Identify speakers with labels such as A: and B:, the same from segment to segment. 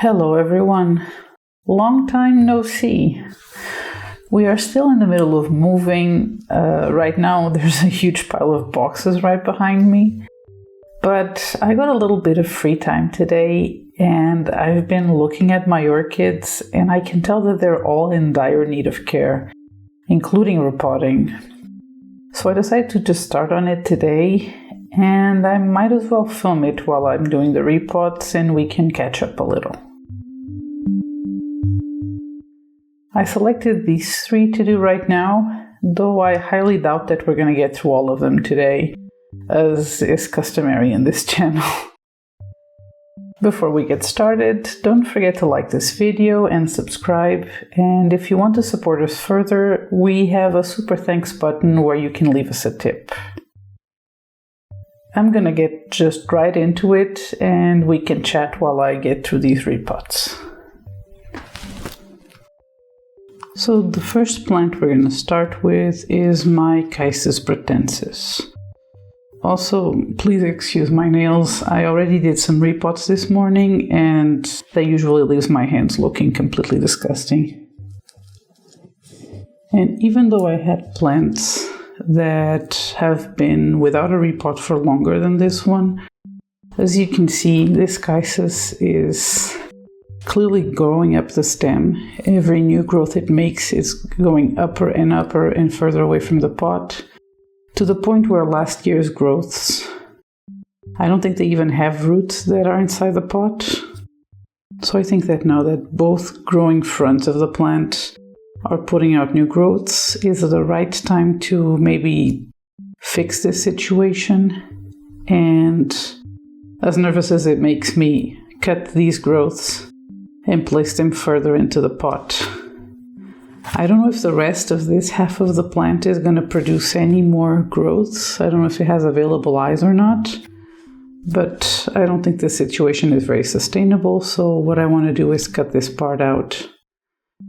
A: Hello everyone, long time no see. We are still in the middle of moving. Right now there's a huge pile of boxes right behind me. But I got a little bit of free time today and I've been looking at my orchids and I can tell that they're all in dire need of care, including repotting. So I decided to just start on it today, and I might as well film it while I'm doing the repots and we can catch up a little. I selected these 3 to do right now, though I highly doubt that we're going to get through all of them today, as is customary in this channel. Before we get started, don't forget to like this video and subscribe, and if you want to support us further, we have a SuperThanks button where you can leave us a tip. I'm gonna get just right into it, and we can chat while I get through these repots. So the first plant we're going to start with is my Chysis bractescens. Also, please excuse my nails. I already did some repots this morning and that usually leaves my hands looking completely disgusting. And even though I had plants that have been without a repot for longer than this one, as you can see, this Chysis is clearly growing up the stem. Every new growth it makes is going upper and further away from the pot, to the point where last year's growths, I don't think they even have roots that are inside the pot. So I think that now that both growing fronts of the plant are putting out new growths, is the right time to maybe fix this situation. And as nervous as it makes me, cut these growths and place them further into the pot. I don't know if the rest of this half of the plant is going to produce any more growths. I don't know if it has available eyes or not, but I don't think this situation is very sustainable. So what I want to do is cut this part out.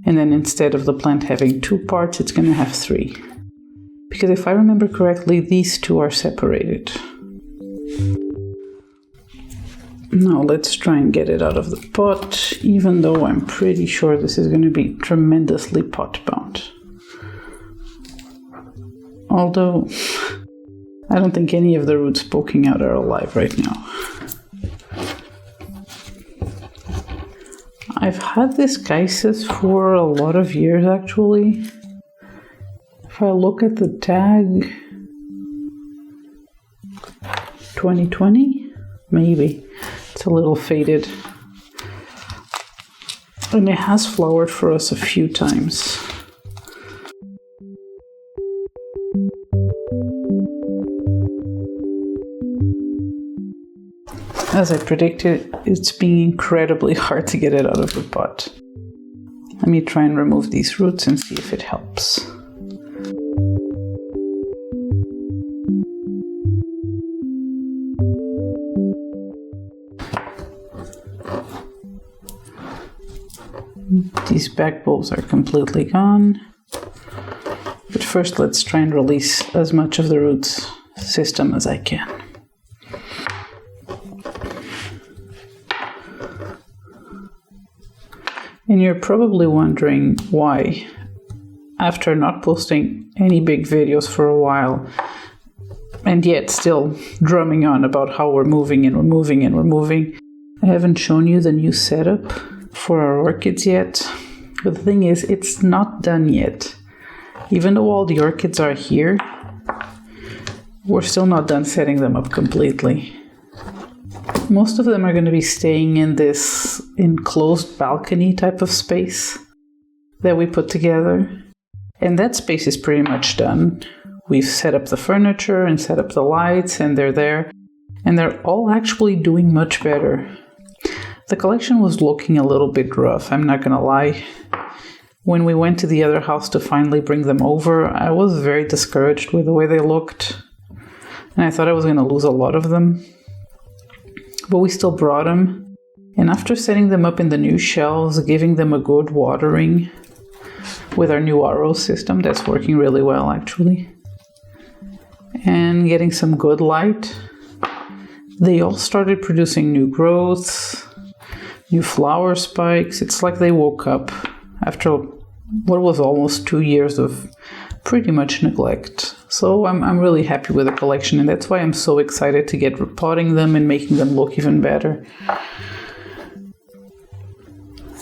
A: And then instead of the plant having 2 parts, it's going to have 3. Because if I remember correctly, these 2 are separated. Now let's try and get it out of the pot, even though I'm pretty sure this is going to be tremendously pot bound. Although, I don't think any of the roots poking out are alive right now. I've had this Chysis for a lot of years actually. If I look at the tag, 2020, maybe. It's a little faded. And it has flowered for us a few times. As I predicted, it's being incredibly hard to get it out of the pot. Let me try and remove these roots and see if it helps. These back bulbs are completely gone. But first let's try and release as much of the root system as I can. And you're probably wondering why, after not posting any big videos for a while, and yet still drumming on about how we're moving, I haven't shown you the new setup for our orchids yet. But the thing is, it's not done yet. Even though all the orchids are here, we're still not done setting them up completely. Most of them are going to be staying in this enclosed balcony type of space that we put together. And that space is pretty much done. We've set up the furniture and set up the lights, and they're there. And they're all actually doing much better. The collection was looking a little bit rough, I'm not gonna lie. When we went to the other house to finally bring them over, I was very discouraged with the way they looked. And I thought I was gonna lose a lot of them. But we still brought them. And after setting them up in the new shelves, giving them a good watering with our new RO system, that's working really well actually, and getting some good light, they all started producing new growths. new flower spikes. It's like they woke up after what was almost 2 years of pretty much neglect. So I'm really happy with the collection, and that's why I'm so excited to get repotting them and making them look even better.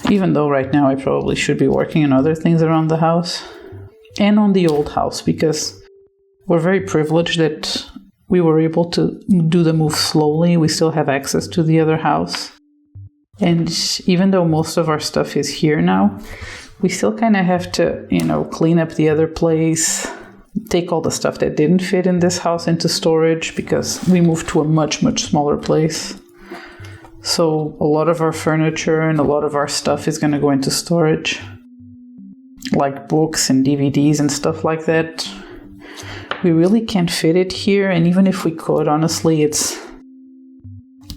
A: Even though right now I probably should be working on other things around the house and on the old house, because we're very privileged that we were able to do the move slowly. We still have access to the other house. And even though most of our stuff is here now, we still kind of have to, clean up the other place, take all the stuff that didn't fit in this house into storage, because we moved to a much, much smaller place. So a lot of our furniture and a lot of our stuff is going to go into storage, like books and DVDs and stuff like that. We really can't fit it here, and even if we could, honestly, it's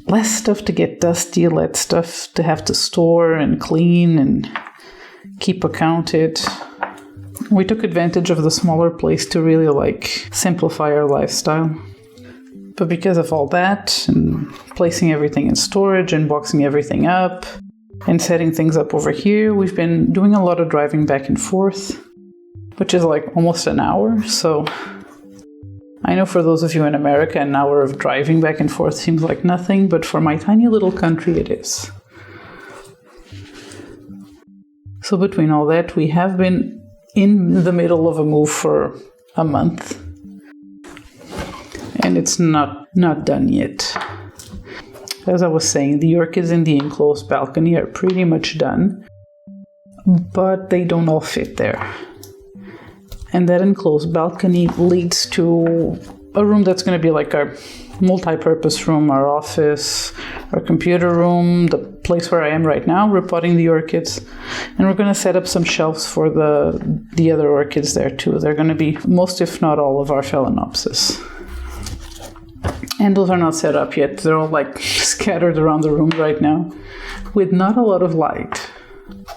A: less stuff to get dusty, less stuff to have to store and clean and keep accounted. We took advantage of the smaller place to really simplify our lifestyle. But because of all that, and placing everything in storage and boxing everything up and setting things up over here, we've been doing a lot of driving back and forth, which is almost an hour. So I know for those of you in America, an hour of driving back and forth seems like nothing, but for my tiny little country, it is. So between all that, we have been in the middle of a move for a month, and it's not done yet. As I was saying, the orchids in the enclosed balcony are pretty much done, but they don't all fit there. And that enclosed balcony leads to a room that's going to be our multi-purpose room, our office, our computer room, the place where I am right now, repotting the orchids. And we're going to set up some shelves for the other orchids there too. They're going to be most, if not all, of our phalaenopsis. And those are not set up yet. They're all scattered around the room right now with not a lot of light.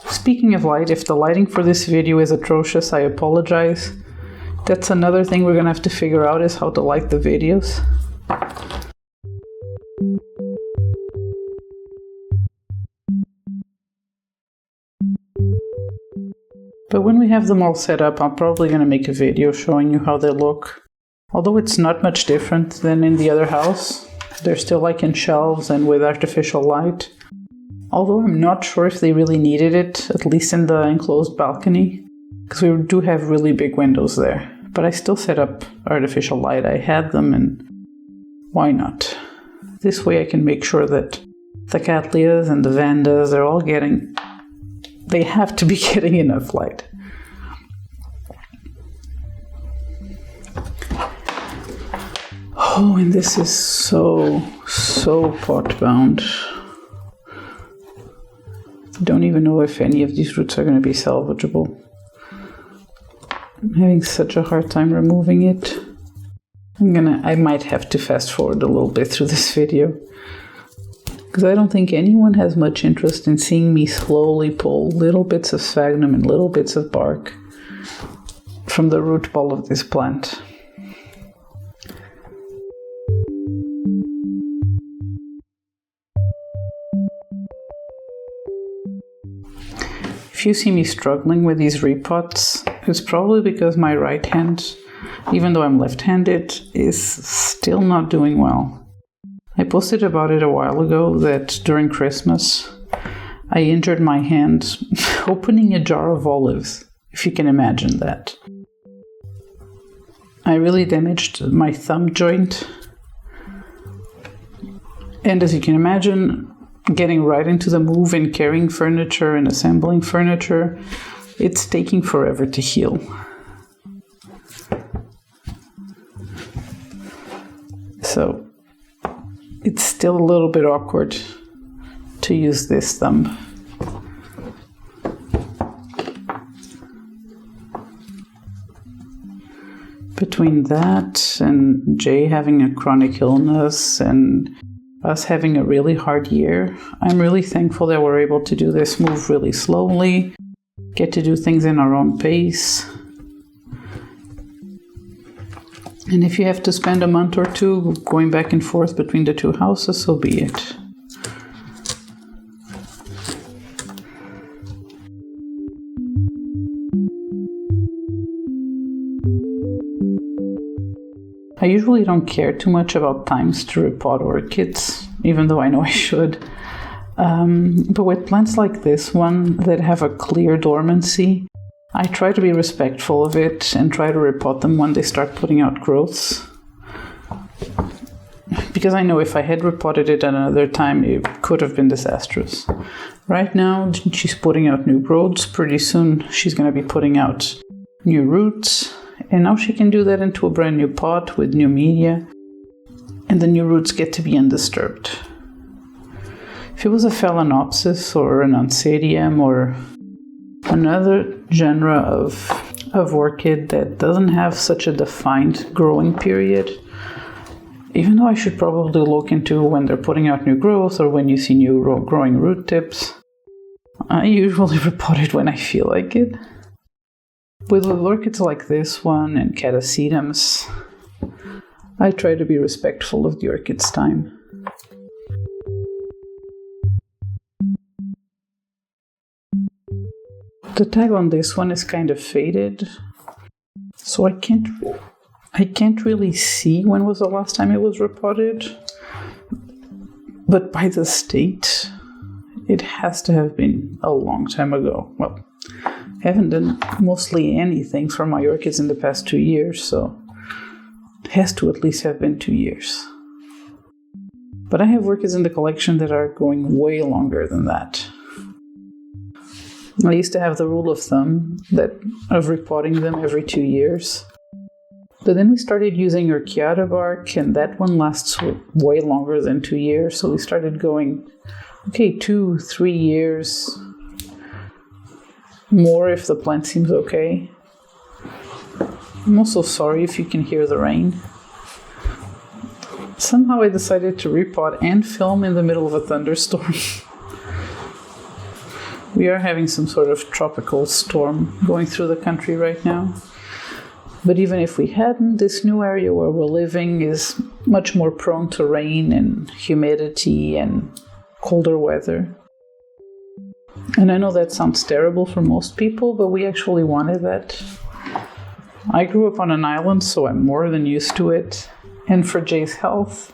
A: Speaking of light, if the lighting for this video is atrocious, I apologize. That's another thing we're going to have to figure out, is how to light the videos. But when we have them all set up, I'm probably going to make a video showing you how they look. Although it's not much different than in the other house. They're still in shelves and with artificial light. Although I'm not sure if they really needed it, at least in the enclosed balcony, because we do have really big windows there. But I still set up artificial light. I had them, and why not? This way I can make sure that the Cattleya's and the Vandas, they have to be getting enough light. Oh, and this is so pot bound. Don't even know if any of these roots are going to be salvageable. I'm having such a hard time removing it. I might have to fast forward a little bit through this video, because I don't think anyone has much interest in seeing me slowly pull little bits of sphagnum and little bits of bark from the root ball of this plant. If you see me struggling with these repots, it's probably because my right hand, even though I'm left-handed, is still not doing well. I posted about it a while ago that during Christmas, I injured my hand opening a jar of olives, if you can imagine that. I really damaged my thumb joint. And as you can imagine, getting right into the move and carrying furniture and assembling furniture, it's taking forever to heal. So it's still a little bit awkward to use this thumb. Between that and Jay having a chronic illness and us having a really hard year, I'm really thankful that we're able to do this move really slowly, get to do things in our own pace. And if you have to spend a month or two going back and forth between the two houses, so be it. I usually don't care too much about times to repot orchids, even though I know I should. But with plants like this one that have a clear dormancy, I try to be respectful of it and try to repot them when they start putting out growths. Because I know if I had repotted it at another time, it could have been disastrous. Right now, she's putting out new growths. Pretty soon, she's going to be putting out new roots. And now she can do that into a brand new pot with new media. And the new roots get to be undisturbed. If it was a Phalaenopsis or an Oncidium or another genre of orchid that doesn't have such a defined growing period, even though I should probably look into when they're putting out new growth or when you see new growing root tips, I usually repot it when I feel like it. With orchids like this one and Catasetums, I try to be respectful of the orchid's time. The tag on this one is kind of faded, so I can't really see when was the last time it was repotted, but by the state, it has to have been a long time ago. Well, I haven't done mostly anything for my orchids in the past 2 years, so it has to at least have been 2 years. But I have orchids in the collection that are going way longer than that. I used to have the rule of thumb of repotting them every 2 years. But then we started using orchiada bark, and that one lasts way longer than 2 years. So we started going, okay, 2-3 years. More if the plant seems okay. I'm also sorry if you can hear the rain. Somehow I decided to repot and film in the middle of a thunderstorm. We are having some sort of tropical storm going through the country right now. But even if we hadn't, this new area where we're living is much more prone to rain and humidity and colder weather. And I know that sounds terrible for most people, but we actually wanted that. I grew up on an island, so I'm more than used to it. And for Jay's health,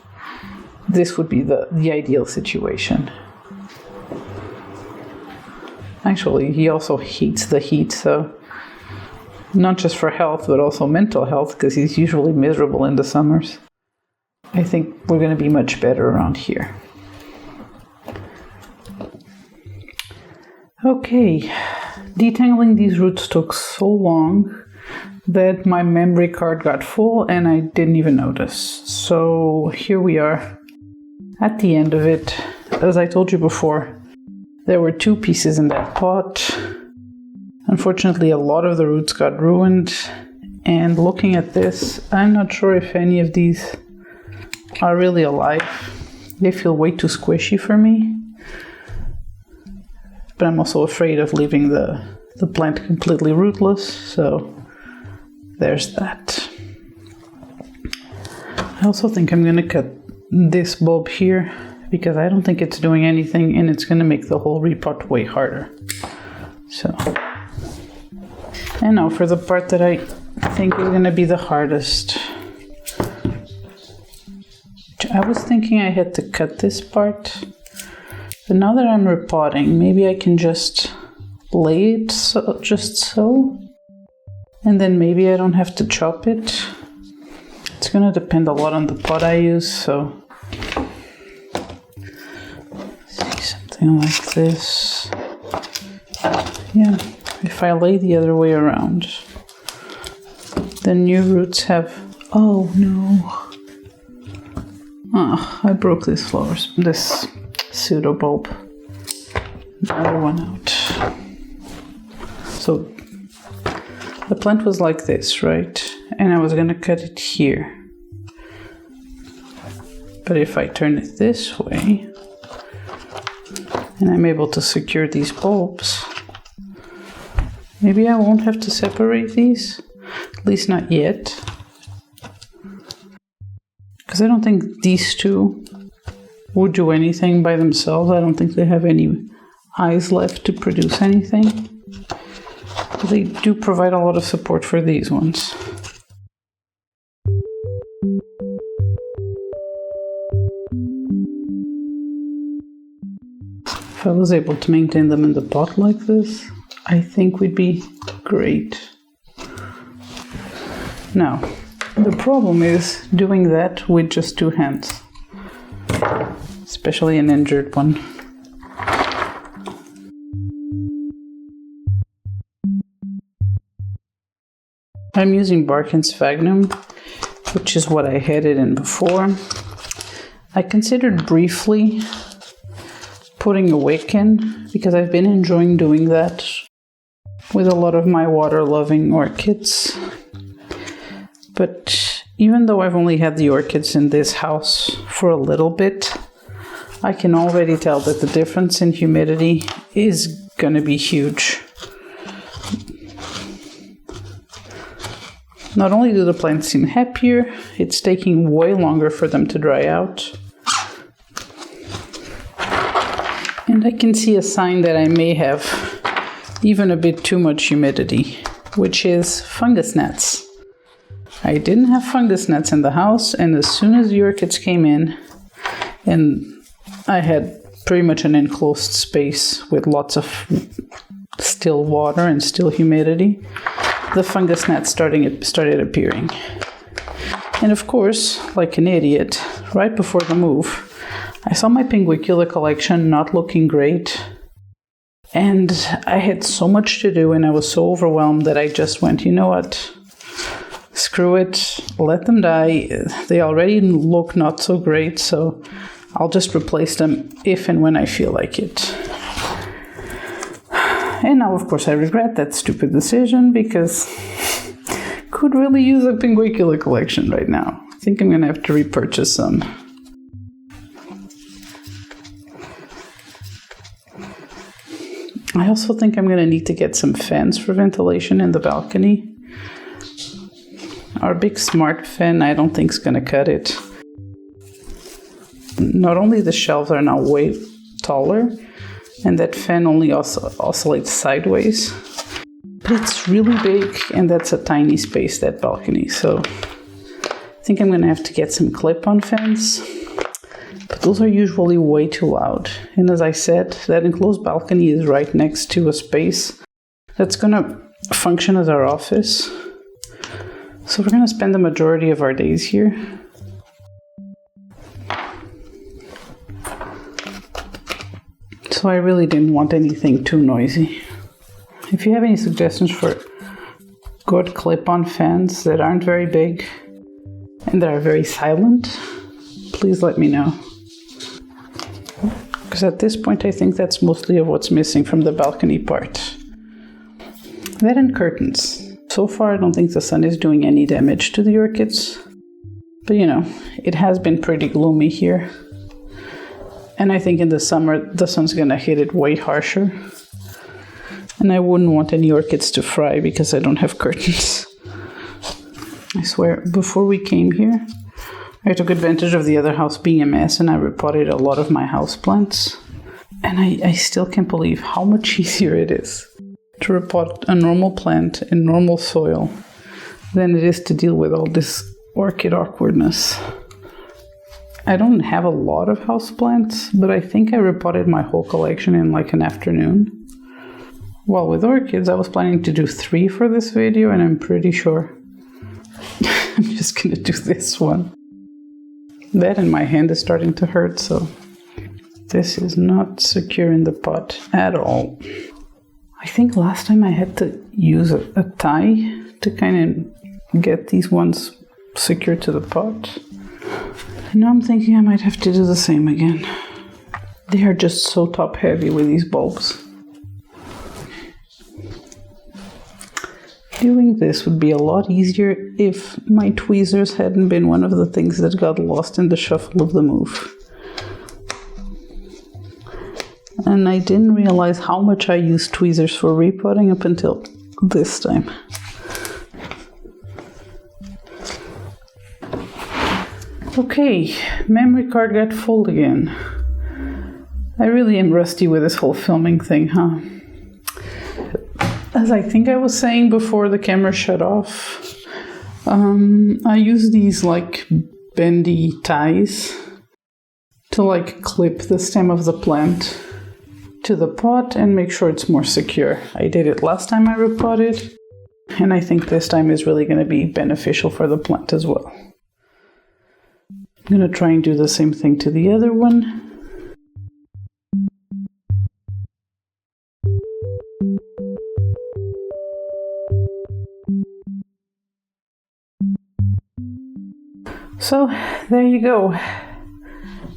A: this would be the ideal situation. Actually, he also hates the heat, so not just for health, but also mental health, because he's usually miserable in the summers. I think we're going to be much better around here. Okay, detangling these roots took so long that my memory card got full and I didn't even notice. So here we are at the end of it. As I told you before, there were 2 pieces in that pot. Unfortunately, a lot of the roots got ruined. And looking at this, I'm not sure if any of these are really alive. They feel way too squishy for me. But I'm also afraid of leaving the plant completely rootless, so there's that. I also think I'm going to cut this bulb here, because I don't think it's doing anything and it's going to make the whole repot way harder. So, and now for the part that I think is going to be the hardest. I was thinking I had to cut this part, but now that I'm repotting, maybe I can just lay it just so, and then maybe I don't have to chop it. It's going to depend a lot on the pot I use, so something like this. Yeah, if I lay the other way around, the new roots have, oh no. Ah, I broke this pseudo bulb. Another one out. So the plant was like this, right? And I was gonna cut it here. But if I turn it this way, and I'm able to secure these bulbs, maybe I won't have to separate these, at least not yet. Because I don't think these two would do anything by themselves. I don't think they have any eyes left to produce anything. But they do provide a lot of support for these ones. If I was able to maintain them in the pot like this, I think we'd be great. Now, the problem is doing that with just 2 hands, especially an injured one. I'm using bark and sphagnum, which is what I had it in before. I considered briefly putting a wick in, because I've been enjoying doing that with a lot of my water-loving orchids. But even though I've only had the orchids in this house for a little bit, I can already tell that the difference in humidity is going to be huge. Not only do the plants seem happier, it's taking way longer for them to dry out. And I can see a sign that I may have even a bit too much humidity, which is fungus gnats. I didn't have fungus gnats in the house, and as soon as the orchids came in, and I had pretty much an enclosed space with lots of still water and still humidity, the fungus gnats started appearing. And of course, like an idiot, right before the move, I saw my Pinguicula collection not looking great, and I had so much to do and I was so overwhelmed that I just went, you know what, screw it, let them die. They already look not so great, so I'll just replace them if and when I feel like it. And now, of course, I regret that stupid decision because could really use a Pinguicula collection right now. I think I'm going to have to repurchase some. I also think I'm going to need to get some fans for ventilation in the balcony. Our big smart fan, I don't think is going to cut it. Not only the shelves are now way taller, and that fan only oscillates sideways, but it's really big, and that's a tiny space, that balcony. So I think I'm going to have to get some clip-on fans, but those are usually way too loud. And as I said, that enclosed balcony is right next to a space that's going to function as our office. So we're going to spend the majority of our days here. So I really didn't want anything too noisy. If you have any suggestions for good clip-on fans that aren't very big and that are very silent, please let me know. Because at this point I think that's mostly of what's missing from the balcony part. That and curtains. So far I don't think the sun is doing any damage to the orchids. But you know, it has been pretty gloomy here. And I think in the summer, the sun's gonna hit it way harsher. And I wouldn't want any orchids to fry because I don't have curtains. I swear, before we came here, I took advantage of the other house being a mess and I repotted a lot of my houseplants. And I still can't believe how much easier it is to repot a normal plant in normal soil than it is to deal with all this orchid awkwardness. I don't have a lot of houseplants, but I think I repotted my whole collection in like an afternoon. While with orchids, I was planning to do 3 for this video, and I'm pretty sure I'm just gonna do this one. That and my hand is starting to hurt, so this is not secure in the pot at all. I think last time I had to use a tie to kind of get these ones secured to the pot. Now I'm thinking I might have to do the same again. They are just so top heavy with these bulbs. Doing this would be a lot easier if my tweezers hadn't been one of the things that got lost in the shuffle of the move. And I didn't realize how much I used tweezers for repotting up until this time. Okay, memory card got full again. I really am rusty with this whole filming thing, huh? As I think I was saying before the camera shut off, I use these like bendy ties to like clip the stem of the plant to the pot and make sure it's more secure. I did it last time I repotted, and I think this time is really going to be beneficial for the plant as well. I'm going to try and do the same thing to the other one. So there you go.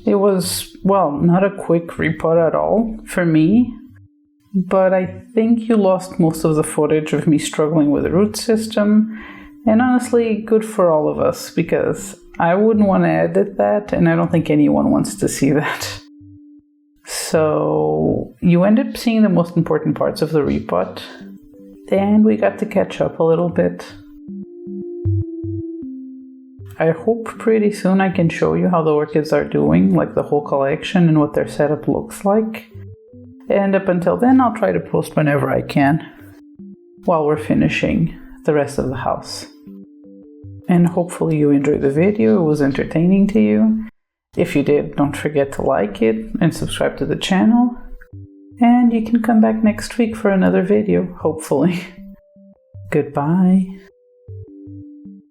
A: It was, well, not a quick repot at all for me, but I think you lost most of the footage of me struggling with the root system, and honestly, good for all of us, because I wouldn't want to edit that, and I don't think anyone wants to see that. So you end up seeing the most important parts of the repot, and we got to catch up a little bit. I hope pretty soon I can show you how the orchids are doing, like the whole collection and what their setup looks like. And up until then, I'll try to post whenever I can, while we're finishing the rest of the house. And hopefully you enjoyed the video, it was entertaining to you. If you did, don't forget to like it and subscribe to the channel. And you can come back next week for another video, hopefully. Goodbye.